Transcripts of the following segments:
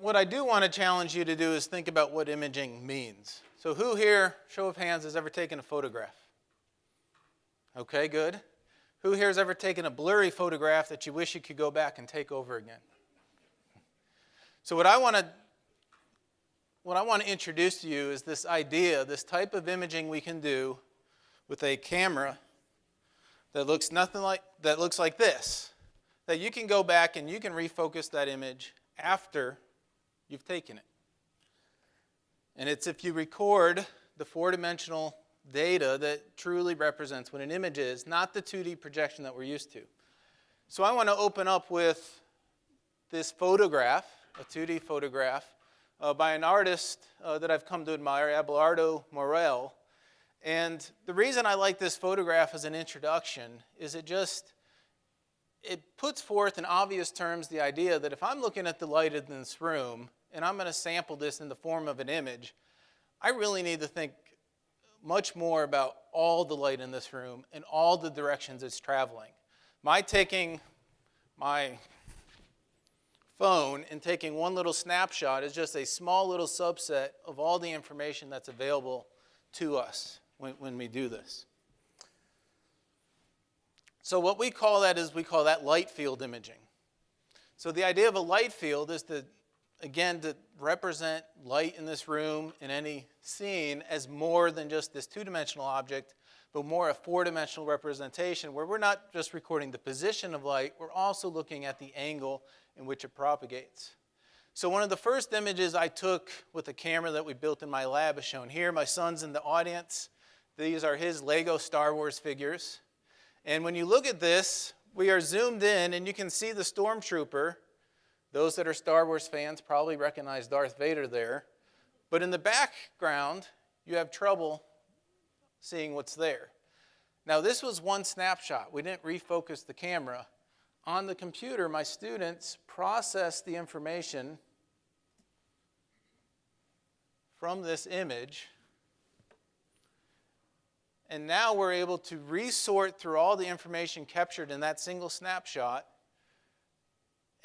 what I do want to challenge you to do is think about what imaging means. So who here, show of hands, has ever taken a photograph? Okay, good. Who here has ever taken a blurry photograph that you wish you could go back and take over again? So what I want to introduce to you is this idea, this type of imaging we can do with a camera that looks like this, that you can go back and you can refocus that image after you've taken it. And it's if you record the four-dimensional data that truly represents what an image is, not the 2D projection that we're used to. So I want to open up with this photograph, a 2D photograph, by an artist that I've come to admire, Abelardo Morel. And the reason I like this photograph as an introduction is it puts forth in obvious terms the idea that if I'm looking at the light in this room and I'm going to sample this in the form of an image, I really need to think much more about all the light in this room and all the directions it's traveling. My taking my phone and taking one little snapshot is just a small little subset of all the information that's available to us when we do this. So what we call that is we call that light field imaging. So the idea of a light field is to, again, to represent light in this room, in any scene, as more than just this two-dimensional object, but more a four-dimensional representation where we're not just recording the position of light, we're also looking at the angle in which it propagates. So one of the first images I took with a camera that we built in my lab is shown here. My son's in the audience. These are his Lego Star Wars figures. And when you look at this, we are zoomed in, and you can see the stormtrooper. Those that are Star Wars fans probably recognize Darth Vader there. But in the background, you have trouble seeing what's there. Now, this was one snapshot. We didn't refocus the camera. On the computer, my students processed the information from this image. And now we're able to resort through all the information captured in that single snapshot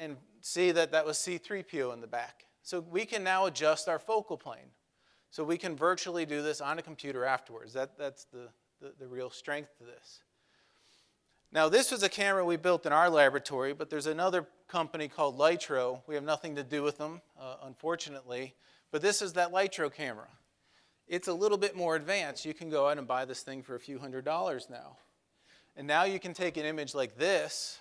and see that that was C-3PO in the back. So we can now adjust our focal plane. So we can virtually do this on a computer afterwards. That's the real strength to this. Now, this was a camera we built in our laboratory, but there's another company called Thurow. We have nothing to do with them, unfortunately. But this is that Thurow camera. It's a little bit more advanced. You can go out and buy this thing for a few $100s now. And now you can take an image like this,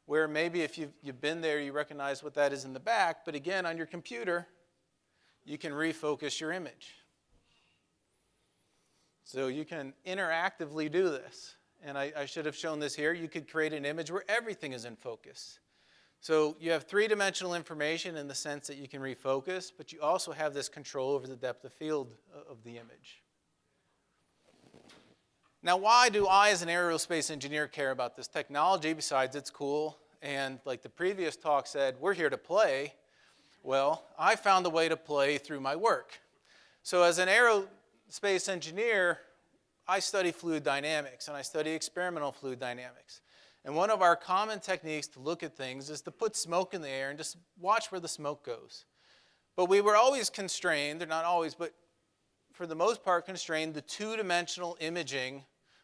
where maybe if you've been there, you recognize what that is in the back. But again, on your computer, you can refocus your image. So you can interactively do this. And I should have shown this here. You could create an image where everything is in focus. So you have three-dimensional information in the sense that you can refocus, but you also have this control over the depth of field of the image. Now, why do I, as an aerospace engineer, care about this technology besides it's cool? And like the previous talk said, we're here to play. Well, I found a way to play through my work. So as an aerospace engineer, I study fluid dynamics, and I study experimental fluid dynamics. And one of our common techniques to look at things is to put smoke in the air and just watch where the smoke goes. But we were always constrained, or not always, but for the most part constrained, the two-dimensional imaging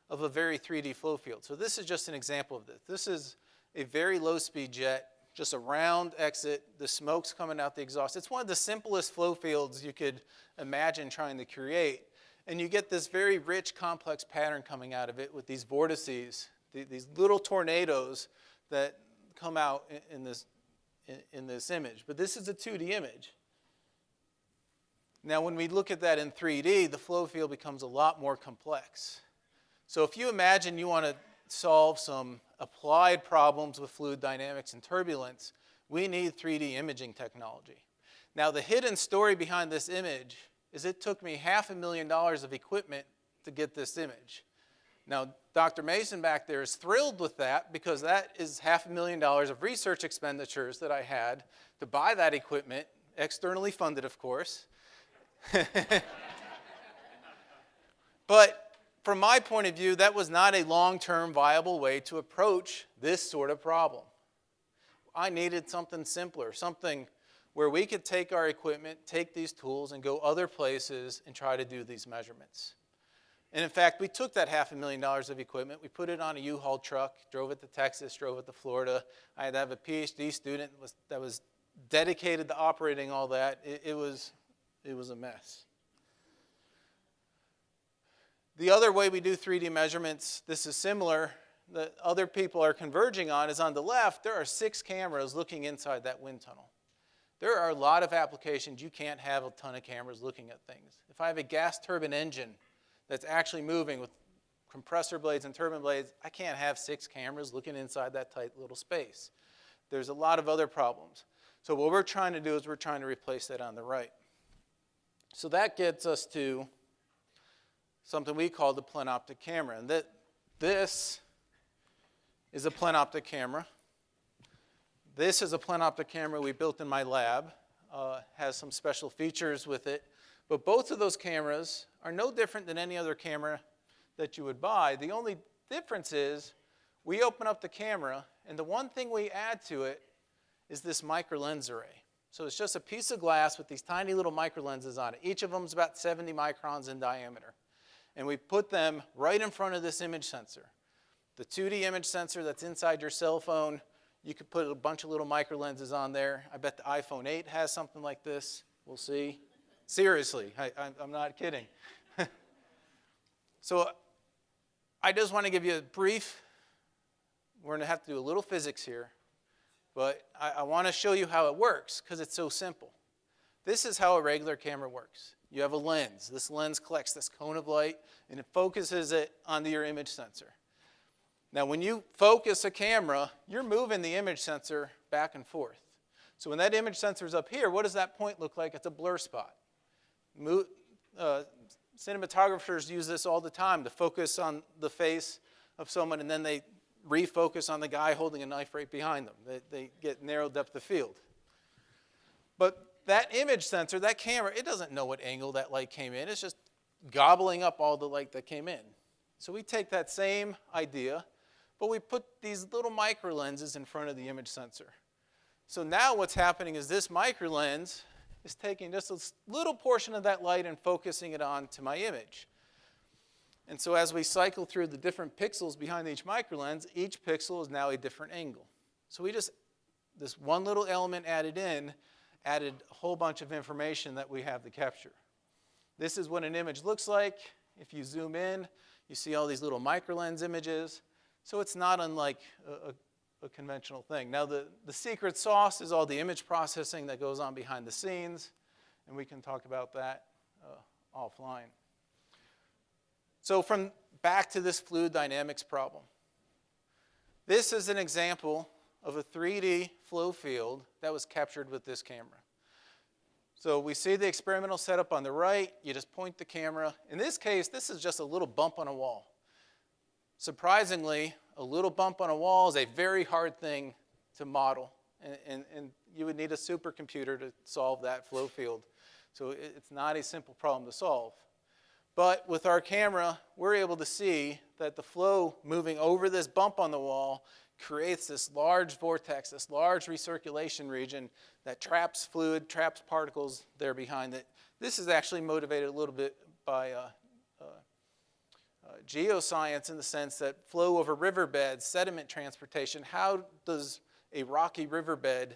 of a very 3D flow field. So this is just an example of this. This is a very low-speed jet, just a round exit. The smoke's coming out the exhaust. It's one of the simplest flow fields you could imagine trying to create. And you get this very rich, complex pattern coming out of it with these vortices, these little tornadoes that come out in this image. But this is a 2D image. Now, when we look at that in 3D, the flow field becomes a lot more complex. So if you imagine you want to solve some applied problems with fluid dynamics and turbulence, we need 3D imaging technology. Now, the hidden story behind this image is it took me $500,000 of equipment to get this image. Now, Dr. Mason back there is thrilled with that because that is $500,000 of research expenditures that I had to buy that equipment, externally funded, of course. But from my point of view, that was not a long-term viable way to approach this sort of problem. I needed something simpler, something where we could take our equipment, take these tools, and go other places and try to do these measurements. And in fact, we took that $500,000 of equipment, we put it on a U-Haul truck, drove it to Texas, drove it to Florida. I had to have a PhD student that was dedicated to operating all that. It was a mess. The other way we do 3D measurements, this is similar, that other people are converging on, is on the left, there are 6 cameras looking inside that wind tunnel. There are a lot of applications you can't have a ton of cameras looking at things. If I have a gas turbine engine that's actually moving with compressor blades and turbine blades, I can't have 6 cameras looking inside that tight little space. There's a lot of other problems. So what we're trying to do is we're trying to replace that on the right. So that gets us to something we call the plenoptic camera. And this is a plenoptic camera. This is a plenoptic camera we built in my lab. Has some special features with it. But both of those cameras are no different than any other camera that you would buy. The only difference is we open up the camera, and the one thing we add to it is this micro lens array. So it's just a piece of glass with these tiny little micro lenses on it. Each of them is about 70 microns in diameter. And we put them right in front of this image sensor. The 2D image sensor that's inside your cell phone, you could put a bunch of little micro lenses on there. I bet the iPhone 8 has something like this. We'll see. Seriously, I'm not kidding. So I just want to give you a brief, we're going to have to do a little physics here, but I want to show you how it works because it's so simple. This is how a regular camera works. You have a lens. This lens collects this cone of light and it focuses it onto your image sensor. Now when you focus a camera, you're moving the image sensor back and forth. So when that image sensor is up here, what does that point look like? It's a blur spot. Cinematographers use this all the time to focus on the face of someone and then they refocus on the guy holding a knife right behind them. They get narrow depth of field. But that image sensor, that camera, it doesn't know what angle that light came in. It's just gobbling up all the light that came in. So we take that same idea, but we put these little micro lenses in front of the image sensor. So now what's happening is this micro lens is taking just a little portion of that light and focusing it onto my image. And so as we cycle through the different pixels behind each micro lens, each pixel is now a different angle. So we just, this one little element added in, added a whole bunch of information that we have to capture. This is what an image looks like. If you zoom in, you see all these little micro lens images. So it's not unlike a conventional thing. Now the secret sauce is all the image processing that goes on behind the scenes, and we can talk about that offline. So back to this fluid dynamics problem. This is an example of a 3D flow field that was captured with this camera. So we see the experimental setup on the right. You just point the camera. In this case, this is just a little bump on a wall. Surprisingly, a little bump on a wall is a very hard thing to model, and you would need a supercomputer to solve that flow field. So it's not a simple problem to solve. But with our camera, we're able to see that the flow moving over this bump on the wall creates this large vortex, this large recirculation region that traps fluid, traps particles there behind it. This is actually motivated a little bit by geoscience in the sense that flow over riverbeds, sediment transportation, how does a rocky riverbed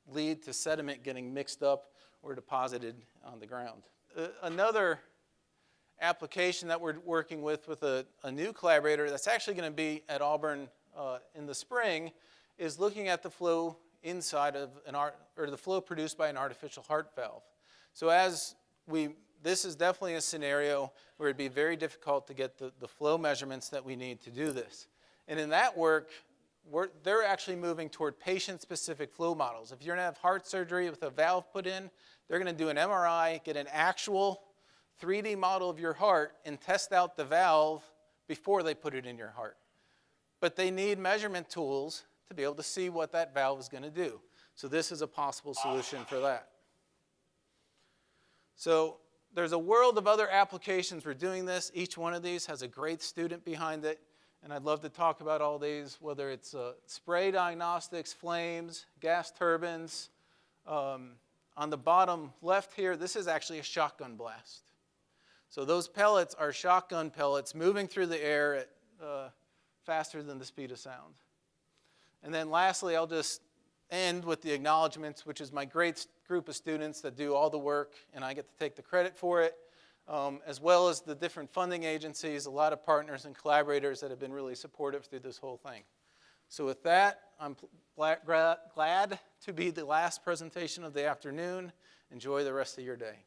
lead to sediment getting mixed up or deposited on the ground? Another application that we're working with a new collaborator that's actually going to be at Auburn in the spring is looking at the flow inside of the flow produced by an artificial heart valve. So this is definitely a scenario where it'd be very difficult to get the flow measurements that we need to do this. And in that work, they're actually moving toward patient-specific flow models. If you're going to have heart surgery with a valve put in, they're going to do an MRI, get an actual 3D model of your heart, and test out the valve before they put it in your heart. But they need measurement tools to be able to see what that valve is going to do. So this is a possible solution for that. So there's a world of other applications for doing this. Each one of these has a great student behind it. And I'd love to talk about all these, whether it's spray diagnostics, flames, gas turbines, on the bottom left here, this is actually a shotgun blast. So those pellets are shotgun pellets moving through the air at faster than the speed of sound. And then lastly, I'll just end with the acknowledgments, which is my great group of students that do all the work, and I get to take the credit for it, as well as the different funding agencies, a lot of partners and collaborators that have been really supportive through this whole thing. So with that, I'm glad to be the last presentation of the afternoon. Enjoy the rest of your day.